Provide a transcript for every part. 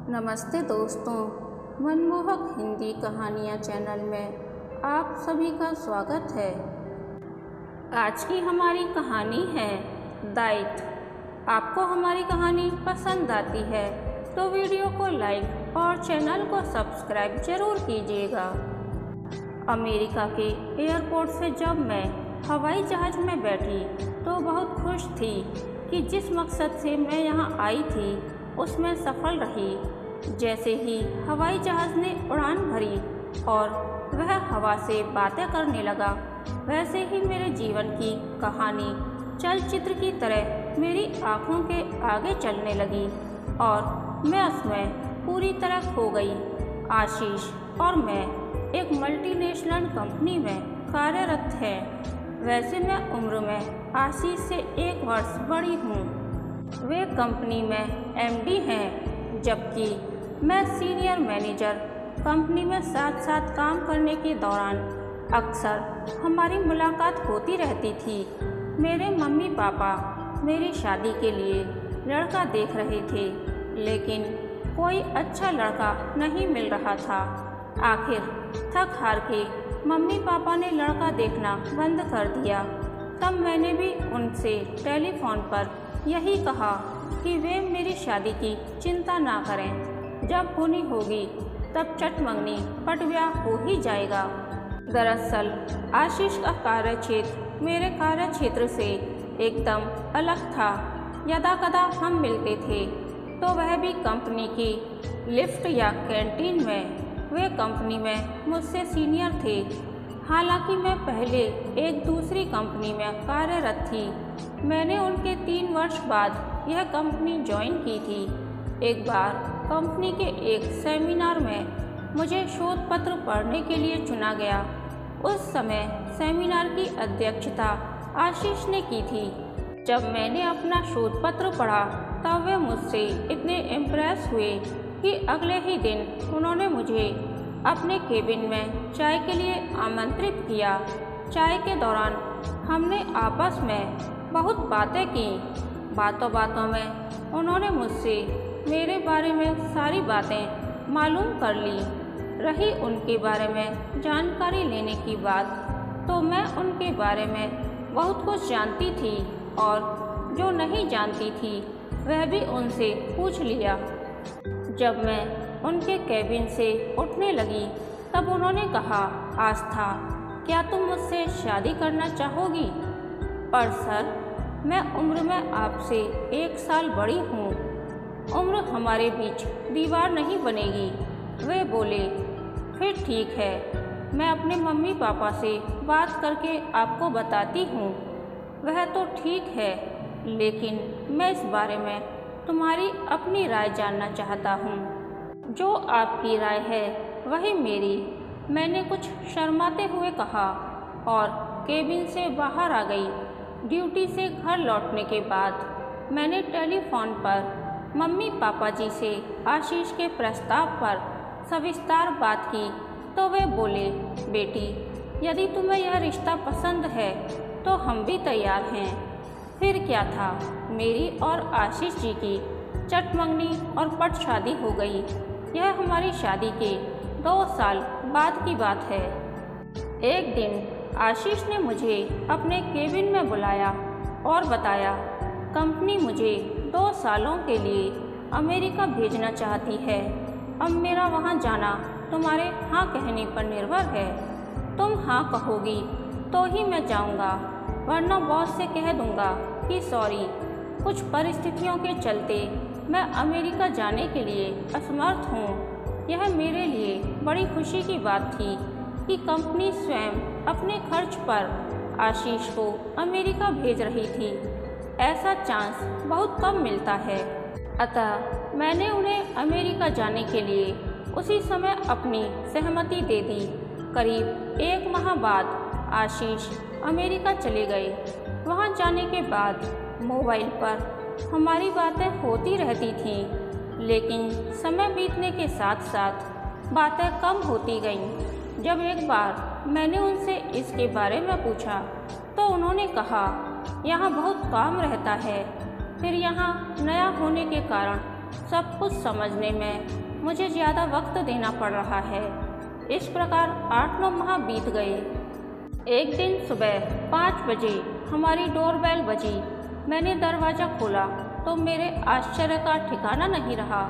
नमस्ते दोस्तों, मनमोहक हिंदी कहानियाँ चैनल में आप सभी का स्वागत है। आज की हमारी कहानी है दायित्व। आपको हमारी कहानी पसंद आती है तो वीडियो को लाइक और चैनल को सब्सक्राइब जरूर कीजिएगा। अमेरिका के एयरपोर्ट से जब मैं हवाई जहाज़ में बैठी तो बहुत खुश थी कि जिस मकसद से मैं यहाँ आई थी उसमें सफल रही। जैसे ही हवाई जहाज़ ने उड़ान भरी और वह हवा से बातें करने लगा, वैसे ही मेरे जीवन की कहानी चलचित्र की तरह मेरी आँखों के आगे चलने लगी और मैं उसमें पूरी तरह खो गई। आशीष और मैं एक मल्टीनेशनल कंपनी में कार्यरत हैं। वैसे मैं उम्र में आशीष से 1 वर्ष बड़ी हूँ। वे कंपनी में एमडी हैं, जबकि मैं सीनियर मैनेजर। कंपनी में साथ साथ काम करने के दौरान अक्सर हमारी मुलाकात होती रहती थी। मेरे मम्मी पापा मेरी शादी के लिए लड़का देख रहे थे, लेकिन कोई अच्छा लड़का नहीं मिल रहा था। आखिर थक हार के मम्मी पापा ने लड़का देखना बंद कर दिया। तब मैंने भी उनसे टेलीफोन पर यही कहा कि वे मेरी शादी की चिंता ना करें, जब होनी होगी तब चट मंगनी पट ब्याह हो ही जाएगा। दरअसल आशीष का कार्यक्षेत्र मेरे कार्यक्षेत्र से एकदम अलग था। यदा कदा हम मिलते थे तो वह भी कंपनी की लिफ्ट या कैंटीन में। वे कंपनी में मुझसे सीनियर थे। हालांकि मैं पहले एक दूसरी कंपनी में कार्यरत थी। मैंने उनके 3 वर्ष बाद यह कंपनी ज्वाइन की थी। एक बार कंपनी के एक सेमिनार में मुझे शोध पत्र पढ़ने के लिए चुना गया। उस समय सेमिनार की अध्यक्षता आशीष ने की थी। जब मैंने अपना शोध पत्र पढ़ा तब वे मुझसे इतने इम्प्रेस हुए कि अगले ही दिन उन्होंने मुझे अपने केबिन में चाय के लिए आमंत्रित किया। चाय के दौरान हमने आपस में बहुत बातें की। बातों बातों में उन्होंने मुझसे मेरे बारे में सारी बातें मालूम कर ली। रही उनके बारे में जानकारी लेने की बात, तो मैं उनके बारे में बहुत कुछ जानती थी और जो नहीं जानती थी वह भी उनसे पूछ लिया। जब मैं उनके केबिन से उठने लगी तब उन्होंने कहा, आस्था, क्या तुम मुझसे शादी करना चाहोगी? पर सर, मैं उम्र में आपसे 1 साल बड़ी हूँ। उम्र हमारे बीच दीवार नहीं बनेगी। वे बोले, फिर ठीक है, मैं अपने मम्मी पापा से बात करके आपको बताती हूँ। वह तो ठीक है, लेकिन मैं इस बारे में तुम्हारी अपनी राय जानना चाहता हूँ। जो आपकी राय है वही मेरी। मैंने कुछ शर्माते हुए कहा और केबिन से बाहर आ गई। ड्यूटी से घर लौटने के बाद मैंने टेलीफोन पर मम्मी पापा जी से आशीष के प्रस्ताव पर सविस्तार बात की तो वे बोले, बेटी, यदि तुम्हें यह रिश्ता पसंद है तो हम भी तैयार हैं। फिर क्या था, मेरी और आशीष जी की चट मंगनी और पट शादी हो गई। यह हमारी शादी के 2 साल बाद की बात है। एक दिन आशीष ने मुझे अपने केबिन में बुलाया और बताया, कंपनी मुझे 2 सालों के लिए अमेरिका भेजना चाहती है। अब मेरा वहां जाना तुम्हारे हाँ कहने पर निर्भर है। तुम हाँ कहोगी तो ही मैं जाऊंगा, वरना बॉस से कह दूंगा कि सॉरी, कुछ परिस्थितियों के चलते मैं अमेरिका जाने के लिए असमर्थ हूँ। यह मेरे लिए बड़ी खुशी की बात थी कि कंपनी स्वयं अपने खर्च पर आशीष को अमेरिका भेज रही थी। ऐसा चांस बहुत कम मिलता है। अतः मैंने उन्हें अमेरिका जाने के लिए उसी समय अपनी सहमति दे दी। करीब 1 माह बाद आशीष अमेरिका चले गए। वहाँ जाने के बाद मोबाइल पर हमारी बातें होती रहती थीं, लेकिन समय बीतने के साथ साथ बातें कम होती गईं। जब एक बार मैंने उनसे इसके बारे में पूछा तो उन्होंने कहा, यहाँ बहुत काम रहता है। फिर यहाँ नया होने के कारण सब कुछ समझने में मुझे ज़्यादा वक्त देना पड़ रहा है। इस प्रकार 8-9 माह बीत गए। एक दिन सुबह 5 बजे हमारी डोरबेल बजी। मैंने दरवाज़ा खोला तो मेरे आश्चर्य का ठिकाना नहीं रहा।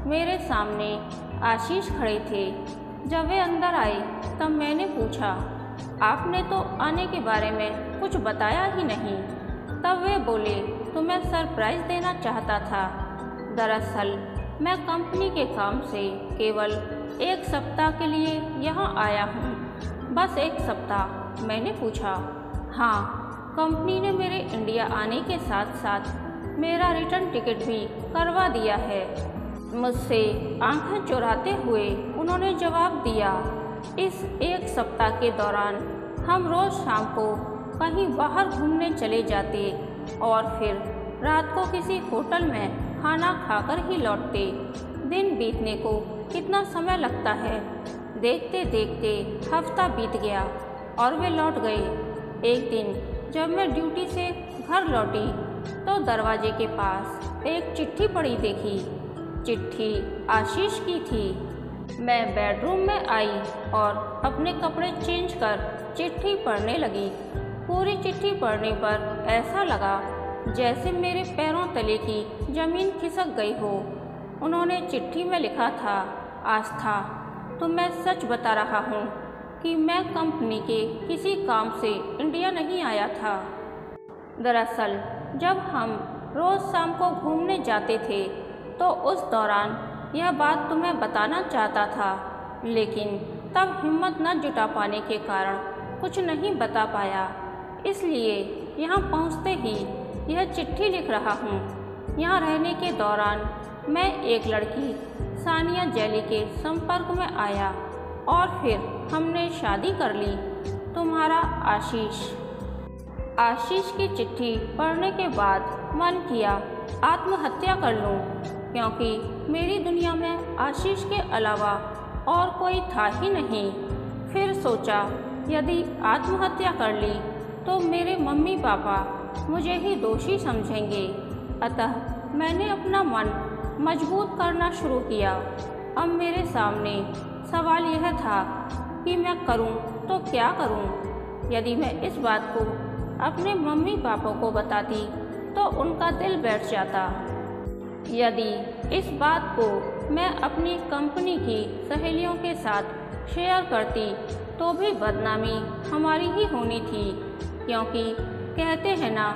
मेरे सामने आशीष खड़े थे। जब वे अंदर आए तब मैंने पूछा, आपने तो आने के बारे में कुछ बताया ही नहीं। तब वे बोले, तुम्हें सरप्राइज़ देना चाहता था। दरअसल मैं कंपनी के काम से केवल 1 सप्ताह के लिए यहाँ आया हूँ। बस 1 सप्ताह। मैंने पूछा, हाँ, कंपनी ने मेरे इंडिया आने के साथ साथ मेरा रिटर्न टिकट भी करवा दिया है। मुझसे आंखें चुराते हुए उन्होंने जवाब दिया, इस 1 सप्ताह के दौरान हम रोज़ शाम को कहीं बाहर घूमने चले जाते और फिर रात को किसी होटल में खाना खाकर ही लौटते। दिन बीतने को कितना समय लगता है। देखते देखते हफ्ता बीत गया और वे लौट गए। एक दिन जब मैं ड्यूटी से घर लौटी तो दरवाजे के पास एक चिट्ठी पड़ी देखी। चिट्ठी आशीष की थी। मैं बेडरूम में आई और अपने कपड़े चेंज कर चिट्ठी पढ़ने लगी। पूरी चिट्ठी पढ़ने पर ऐसा लगा जैसे मेरे पैरों तले की ज़मीन खिसक गई हो। उन्होंने चिट्ठी में लिखा था, आस्था, तो मैं सच बता रहा हूँ कि मैं कंपनी के किसी काम से इंडिया नहीं आया था। दरअसल जब हम रोज़ शाम को घूमने जाते थे तो उस दौरान यह बात तुम्हें बताना चाहता था, लेकिन तब हिम्मत न जुटा पाने के कारण कुछ नहीं बता पाया। इसलिए यहाँ पहुँचते ही यह चिट्ठी लिख रहा हूँ। यहाँ रहने के दौरान मैं एक लड़की सानिया जैली के संपर्क में आया और फिर हमने शादी कर ली। तुम्हारा आशीष। आशीष की चिट्ठी पढ़ने के बाद मन किया आत्महत्या कर लूं, क्योंकि मेरी दुनिया में आशीष के अलावा और कोई था ही नहीं। फिर सोचा यदि आत्महत्या कर ली तो मेरे मम्मी पापा मुझे ही दोषी समझेंगे। अतः मैंने अपना मन मजबूत करना शुरू किया। अब मेरे सामने सवाल यह था कि मैं करूं तो क्या करूं। यदि मैं इस बात को अपने मम्मी पापा को बताती तो उनका दिल बैठ जाता। यदि इस बात को मैं अपनी कंपनी की सहेलियों के साथ शेयर करती तो भी बदनामी हमारी ही होनी थी, क्योंकि कहते हैं ना,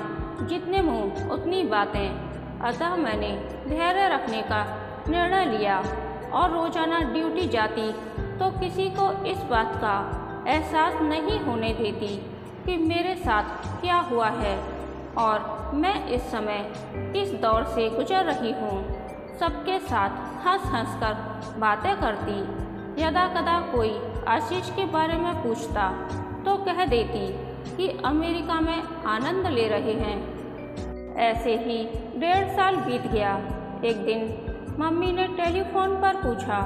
जितने मुंह उतनी बातें। अतः मैंने धैर्य रखने का निर्णय लिया और रोजाना ड्यूटी जाती तो किसी को इस बात का एहसास नहीं होने देती कि मेरे साथ क्या हुआ है और मैं इस समय किस दौर से गुजर रही हूँ। सबके साथ हंस हंस कर बातें करती। यदा कदा कोई आशीष के बारे में पूछता तो कह देती कि अमेरिका में आनंद ले रहे हैं। ऐसे ही 1.5 साल बीत गया। एक दिन मम्मी ने टेलीफोन पर पूछा,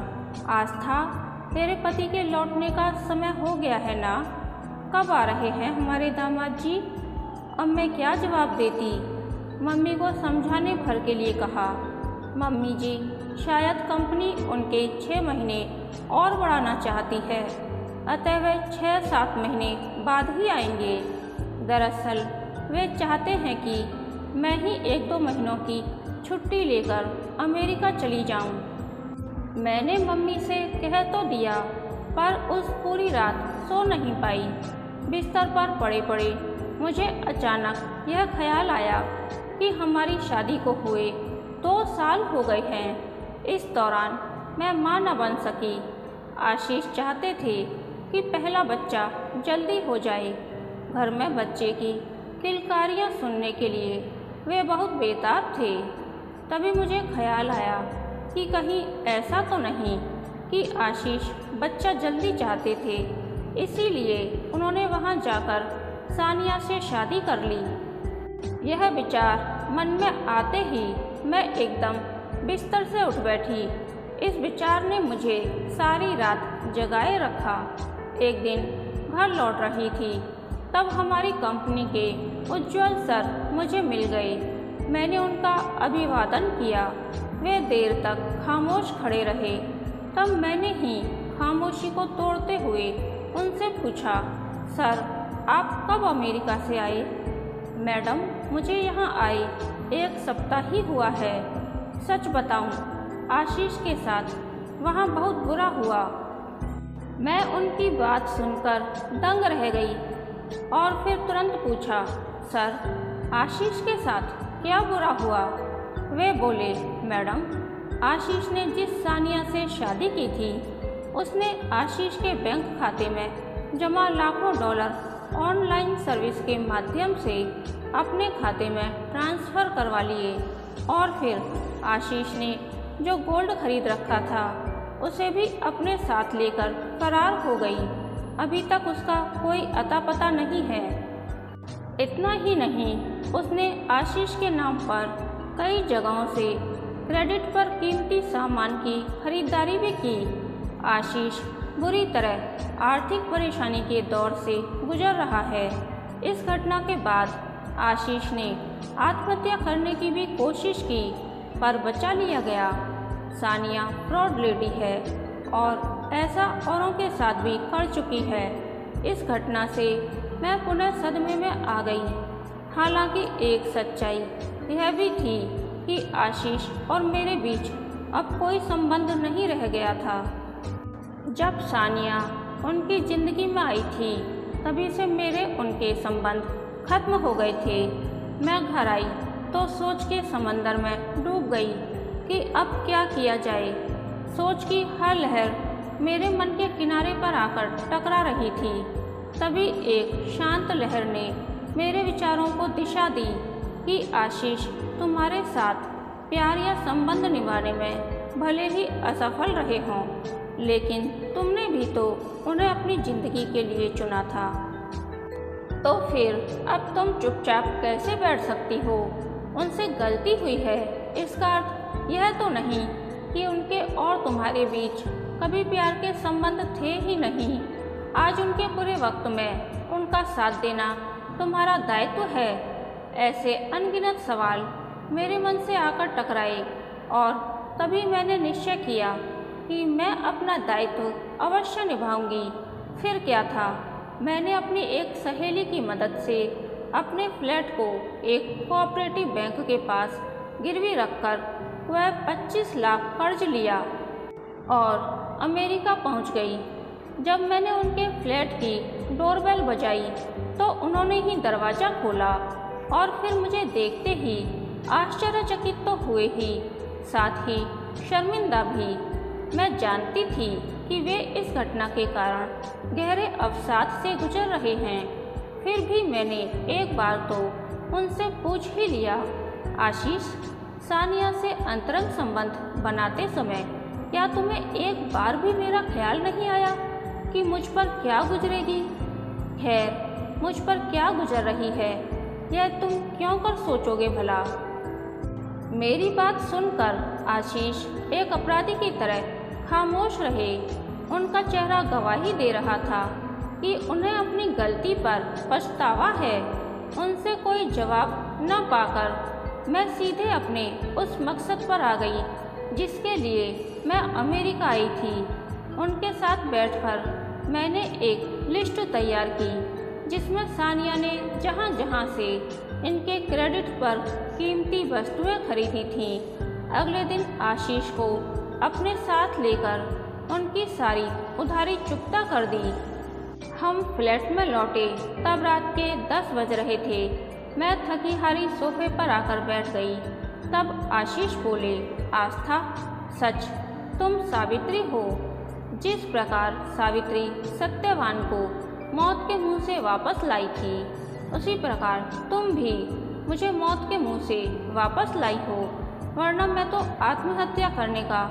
आस्था, तेरे पति के लौटने का समय हो गया है ना? कब आ रहे हैं हमारे दामाद जी? अब मैं क्या जवाब देती। मम्मी को समझाने भर के लिए कहा, मम्मी जी, शायद कंपनी उनके 6 महीने और बढ़ाना चाहती है, अतः वे 6-7 महीने बाद ही आएंगे। दरअसल वे चाहते हैं कि मैं ही 1-2 महीनों की छुट्टी लेकर अमेरिका चली जाऊं। मैंने मम्मी से कह तो दिया, पर उस पूरी रात सो नहीं पाई। बिस्तर पर पड़े पड़े मुझे अचानक यह ख्याल आया कि हमारी शादी को हुए 2 साल हो गए हैं। इस दौरान मैं मां न बन सकी। आशीष चाहते थे कि पहला बच्चा जल्दी हो जाए। घर में बच्चे की किलकारियाँ सुनने के लिए वे बहुत बेताब थे। तभी मुझे ख्याल आया कि कहीं ऐसा तो नहीं कि आशीष बच्चा जल्दी चाहते थे, इसीलिए उन्होंने वहां जाकर सानिया से शादी कर ली। यह विचार मन में आते ही मैं एकदम बिस्तर से उठ बैठी। इस विचार ने मुझे सारी रात जगाए रखा। एक दिन घर लौट रही थी, तब हमारी कंपनी के उज्ज्वल सर मुझे मिल गए। मैंने उनका अभिवादन किया। वे देर तक खामोश खड़े रहे। तब मैंने ही खामोशी को तोड़ते हुए उनसे पूछा, सर आप कब अमेरिका से आए? मैडम मुझे यहाँ आए 1 सप्ताह ही हुआ है। सच बताऊँ, आशीष के साथ वहाँ बहुत बुरा हुआ। मैं उनकी बात सुनकर दंग रह गई और फिर तुरंत पूछा, सर आशीष के साथ क्या बुरा हुआ? वे बोले, मैडम आशीष ने जिस सानिया से शादी की थी उसने आशीष के बैंक खाते में जमा लाखों डॉलर ऑनलाइन सर्विस के माध्यम से अपने खाते में ट्रांसफ़र करवा लिए और फिर आशीष ने जो गोल्ड खरीद रखा था उसे भी अपने साथ लेकर फरार हो गई। अभी तक उसका कोई अता पता नहीं है। इतना ही नहीं, उसने आशीष के नाम पर कई जगहों से क्रेडिट पर कीमती सामान की खरीदारी भी की। आशीष बुरी तरह आर्थिक परेशानी के दौर से गुजर रहा है। इस घटना के बाद आशीष ने आत्महत्या करने की भी कोशिश की पर बचा लिया गया। सानिया फ्रॉड लेडी है और ऐसा औरों के साथ भी कर चुकी है। इस घटना से मैं पुनः सदमे में आ गई। हालांकि एक सच्चाई यह भी थी कि आशीष और मेरे बीच अब कोई संबंध नहीं रह गया था। जब सानिया उनकी ज़िंदगी में आई थी तभी से मेरे उनके संबंध खत्म हो गए थे। मैं घर आई तो सोच के समंदर में डूब गई कि अब क्या किया जाए। सोच की हर लहर मेरे मन के किनारे पर आकर टकरा रही थी। तभी एक शांत लहर ने मेरे विचारों को दिशा दी कि आशीष तुम्हारे साथ प्यार या संबंध निभाने में भले ही असफल रहे हों, लेकिन तुमने भी तो उन्हें अपनी ज़िंदगी के लिए चुना था। तो फिर अब तुम चुपचाप कैसे बैठ सकती हो? उनसे गलती हुई है, इसका अर्थ यह तो नहीं कि उनके और तुम्हारे बीच कभी प्यार के संबंध थे ही नहीं। आज उनके बुरे वक्त में उनका साथ देना तुम्हारा दायित्व है। ऐसे अनगिनत सवाल मेरे मन से आकर टकराए और तभी मैंने निश्चय किया कि मैं अपना दायित्व अवश्य निभाऊंगी। फिर क्या था, मैंने अपनी एक सहेली की मदद से अपने फ्लैट को एक कोऑपरेटिव बैंक के पास गिरवी रखकर वह 25 लाख कर्ज लिया और अमेरिका पहुंच गई। जब मैंने उनके फ्लैट की डोरबेल बजाई तो उन्होंने ही दरवाज़ा खोला और फिर मुझे देखते ही आश्चर्यचकित तो हुए ही, साथ ही शर्मिंदा भी। मैं जानती थी कि वे इस घटना के कारण गहरे अवसाद से गुजर रहे हैं। फिर भी मैंने एक बार तो उनसे पूछ ही लिया, आशीष, सानिया से अंतरंग संबंध बनाते समय क्या तुम्हें एक बार भी मेरा ख्याल नहीं आया कि मुझ पर क्या गुजरेगी? खैर, मुझ पर क्या गुजर रही है यह तुम क्यों कर सोचोगे भला? मेरी बात सुनकर आशीष एक अपराधी की तरह खामोश रहे। उनका चेहरा गवाही दे रहा था कि उन्हें अपनी गलती पर पछतावा है। उनसे कोई जवाब न पाकर मैं सीधे अपने उस मकसद पर आ गई जिसके लिए मैं अमेरिका आई थी। उनके साथ बैठकर मैंने एक लिस्ट तैयार की जिसमें सानिया ने जहाँ जहाँ से इनके क्रेडिट पर कीमती वस्तुएं खरीदी थीं, अगले दिन आशीष को अपने साथ लेकर उनकी सारी उधारी चुकता कर दी। हम फ्लैट में लौटे तब रात के 10 बज रहे थे। मैं थकी हारी सोफे पर आकर बैठ गई। तब आशीष बोले, आस्था, सच तुम सावित्री हो। जिस प्रकार सावित्री सत्यवान को मौत के मुंह से वापस लाई थी, उसी प्रकार तुम भी मुझे मौत के मुंह से वापस लाई हो, वरना मैं तो आत्महत्या करने का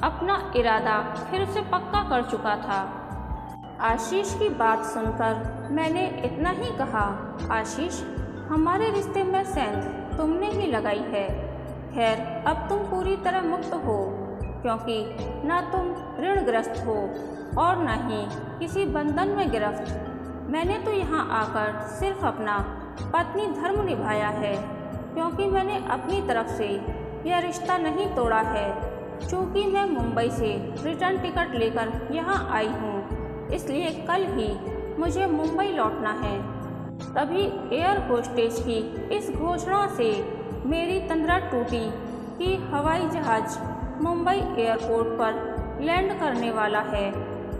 अपना इरादा फिर से पक्का कर चुका था। आशीष की बात सुनकर मैंने इतना ही कहा, आशीष, हमारे रिश्ते में सेंध तुमने ही लगाई है। खैर, अब तुम पूरी तरह मुक्त हो, क्योंकि ना तुम ऋणग्रस्त हो और न ही किसी बंधन में गिरफ्त। मैंने तो यहाँ आकर सिर्फ अपना पत्नी धर्म निभाया है, क्योंकि मैंने अपनी तरफ से यह रिश्ता नहीं तोड़ा है। चूँकि मैं मुंबई से रिटर्न टिकट लेकर यहाँ आई हूँ, इसलिए कल ही मुझे मुंबई लौटना है। तभी एयर होस्टेस की इस घोषणा से मेरी तंद्रा टूटी कि हवाई जहाज़ मुंबई एयरपोर्ट पर लैंड करने वाला है।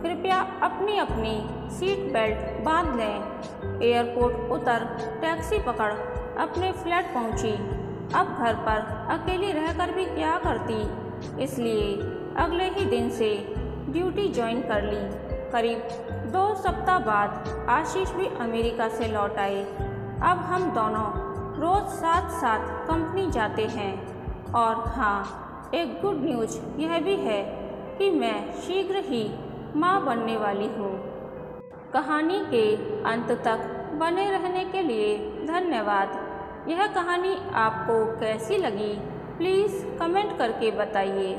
कृपया अपनी अपनी सीट बेल्ट बांध लें। एयरपोर्ट उतर टैक्सी पकड़ अपने फ्लैट पहुंची। अब घर पर अकेली रहकर भी क्या करती, इसलिए अगले ही दिन से ड्यूटी ज्वाइन कर ली। करीब 2 सप्ताह बाद आशीष भी अमेरिका से लौट आए। अब हम दोनों रोज़ साथ साथ कंपनी जाते हैं। और हाँ, एक गुड न्यूज़ यह भी है कि मैं शीघ्र ही माँ बनने वाली हूँ। कहानी के अंत तक बने रहने के लिए धन्यवाद। यह कहानी आपको कैसी लगी, प्लीज़ कमेंट करके बताइए।